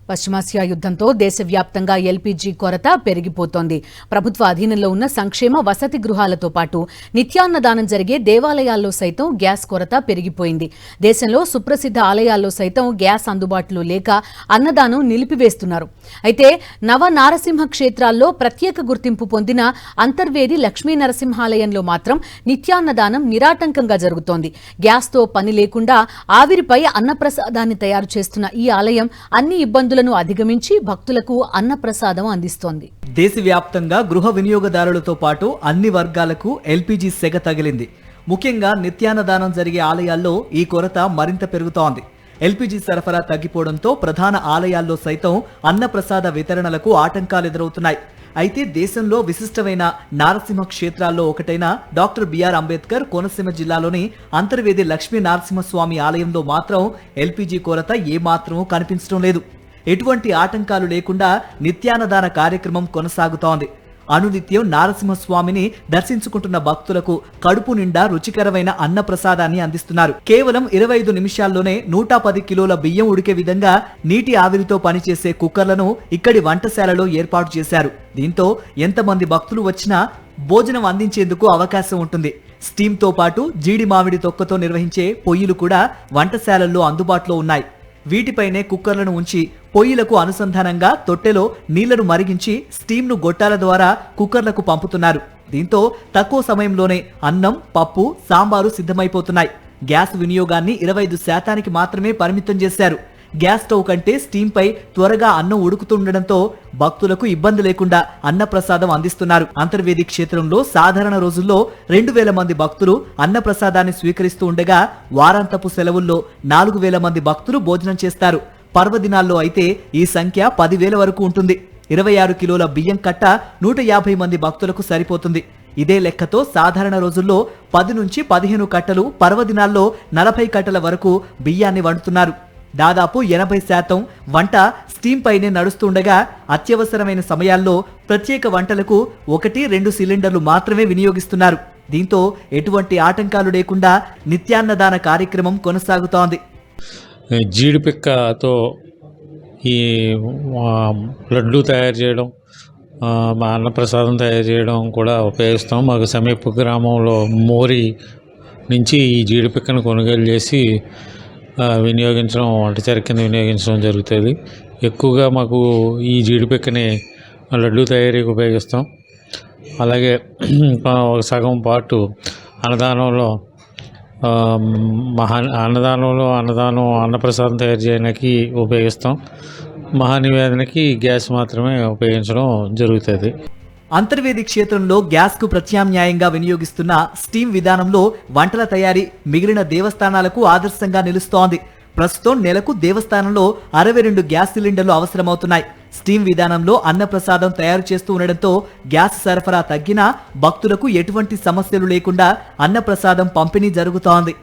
పశ్చిమాసియా యుద్ధంతో దేశవ్యాప్తంగా ఎల్పీజీ కొరత పెరిగిపోతోంది. ప్రభుత్వ అధీనంలో ఉన్న సంక్షేమ వసతి గృహాలతో పాటు నిత్యాన్నదానం జరిగే దేవాలయాల్లో సైతం గ్యాస్ కొరత పెరిగిపోయింది. దేశంలో సుప్రసిద్ధ ఆలయాల్లో సైతం గ్యాస్ అందుబాటులో లేక అన్నదానం నిలిపివేస్తున్నారు. అయితే నవ నారసింహ క్షేత్రాల్లో ప్రత్యేక గుర్తింపు పొందిన అంతర్వేది లక్ష్మీ నరసింహాలయంలో మాత్రం నిత్యాన్నదానం నిరాటంకంగా జరుగుతోంది. గ్యాస్తో పని లేకుండా ఆవిరిపై అన్నప్రసాదాన్ని తయారు చేస్తున్న ఈ ఆలయం అన్ని ఇబ్బందులను అధిగమించి భక్తులకు అన్నప్రసాదం అందిస్తోంది. దేశవ్యాప్తంగా గృహ వినియోగదారులతో పాటు అన్ని వర్గాలకు ఎల్పీజీ సెగ తగిలింది. ముఖ్యంగా నిత్యాన్నదానం జరిగే ఆలయాల్లో ఈ కొరత మరింత పెరుగుతోంది. ఎల్పీజీ సరఫరా తగ్గిపోవడంతో ప్రధాన ఆలయాల్లో సైతం అన్నప్రసాద వితరణలకు ఆటంకాలు ఎదురవుతున్నాయి. అయితే దేశంలో విశిష్టమైన నారసింహ క్షేత్రాల్లో ఒకటైన డాక్టర్ బిఆర్ అంబేద్కర్ కోనసీమ జిల్లాలోని అంతర్వేది లక్ష్మీ నరసింహస్వామి ఆలయంలో మాత్రం ఎల్పీజీ కొరత ఏమాత్రం కనిపించడం లేదు. ఎటువంటి ఆటంకాలు లేకుండా నిత్యాన్నదాన కార్యక్రమం కొనసాగుతోంది. అనునిత్యం నారసింహస్వామిని దర్శించుకుంటున్న భక్తులకు కడుపు నిండా రుచికరమైన అన్న ప్రసాదాన్ని అందిస్తున్నారు. కేవలం 25 నిమిషాల్లోనే 110 కిలోల బియ్యం ఉడికే విధంగా నీటి ఆవిరితో పనిచేసే కుక్కర్లను ఇక్కడి వంటశాలలో ఏర్పాటు చేశారు. దీంతో ఎంతమంది భక్తులు వచ్చినా భోజనం అందించేందుకు అవకాశం ఉంటుంది. స్టీమ్తో పాటు జీడి మామిడి తొక్కతో నిర్వహించే పొయ్యిలు కూడా వంటశాలల్లో అందుబాటులో ఉన్నాయి. వీటిపైనే కుక్కర్లను ఉంచి పొయ్యిలకు అనుసంధానంగా తొట్టెలో నీళ్లను మరిగించి స్టీమ్ను గొట్టాల ద్వారా కుక్కర్లకు పంపుతున్నారు. దీంతో తక్కువ సమయంలోనే అన్నం, పప్పు, సాంబారు సిద్ధమైపోతున్నాయి. గ్యాస్ వినియోగాన్ని 25% మాత్రమే పరిమితం చేశారు. గ్యాస్ స్టవ్ కంటే స్టీమ్ పై త్వరగా అన్నం ఉడుకుతుండటంతో భక్తులకు ఇబ్బంది లేకుండా అన్నప్రసాదం అందిస్తున్నారు. అంతర్వేది క్షేత్రంలో సాధారణ రోజుల్లో 2000 మంది భక్తులు అన్నప్రసాదాన్ని స్వీకరిస్తూ ఉండగా వారాంతపు సెలవుల్లో 4000 మంది భక్తులు భోజనం చేస్తారు. పర్వదినాల్లో అయితే ఈ సంఖ్య 10,000 వరకు ఉంటుంది. 26 కిలోల బియ్యం కట్ట 150 మంది భక్తులకు సరిపోతుంది. ఇదే లెక్కతో సాధారణ రోజుల్లో 10 నుంచి 15 కట్టలు, పర్వదినాల్లో 40 కట్టల వరకు బియ్యాన్ని వండుతున్నారు. దాదాపు 80% వంట స్టీమ్ పైనే నడుస్తుండగా అత్యవసరమైన సమయాల్లో ప్రత్యేక వంటలకు 1-2 సిలిండర్లు మాత్రమే వినియోగిస్తున్నారు. దీంతో ఎటువంటి ఆటంకాలు లేకుండా నిత్యాన్నదాన కార్యక్రమం కొనసాగుతోంది. జీడిపిక్కతో ఈ లడ్డు తయారు చేయడం, అన్నప్రసాదం తయారు చేయడం కూడా ఉపయోగిస్తాం. మాకు సమీప గ్రామంలో మోరి నుంచి ఈ జీడిపిక్కను కొనుగోలు చేసి వినియోగించడం, వంటచారి కింద వినియోగించడం జరుగుతుంది. ఎక్కువగా మాకు ఈ జీడిపిక్కని లడ్డు తయారీకి ఉపయోగిస్తాం. అలాగే ఒక సగం పాటు అన్నదానంలో అన్నప్రసాదం తయారు చేయడానికి ఉపయోగిస్తాం. మహానివేదనకి గ్యాస్ మాత్రమే ఉపయోగించడం జరుగుతుంది. అంతర్వేది క్షేత్రంలో గ్యాస్ కు ప్రత్యామ్నాయంగా వినియోగిస్తున్న స్టీమ్ విధానంలో వంటల తయారీ మిగిలిన దేవస్థానాలకు ఆదర్శంగా నిలుస్తోంది. ప్రస్తుతం నెలకు దేవస్థానంలో 62 గ్యాస్ సిలిండర్లు అవసరమవుతున్నాయి. స్టీమ్ విధానంలో అన్నప్రసాదం తయారు చేస్తూ ఉండడంతో గ్యాస్ సరఫరా తగ్గినా భక్తులకు ఎటువంటి సమస్యలు లేకుండా అన్నప్రసాదం పంపిణీ జరుగుతోంది.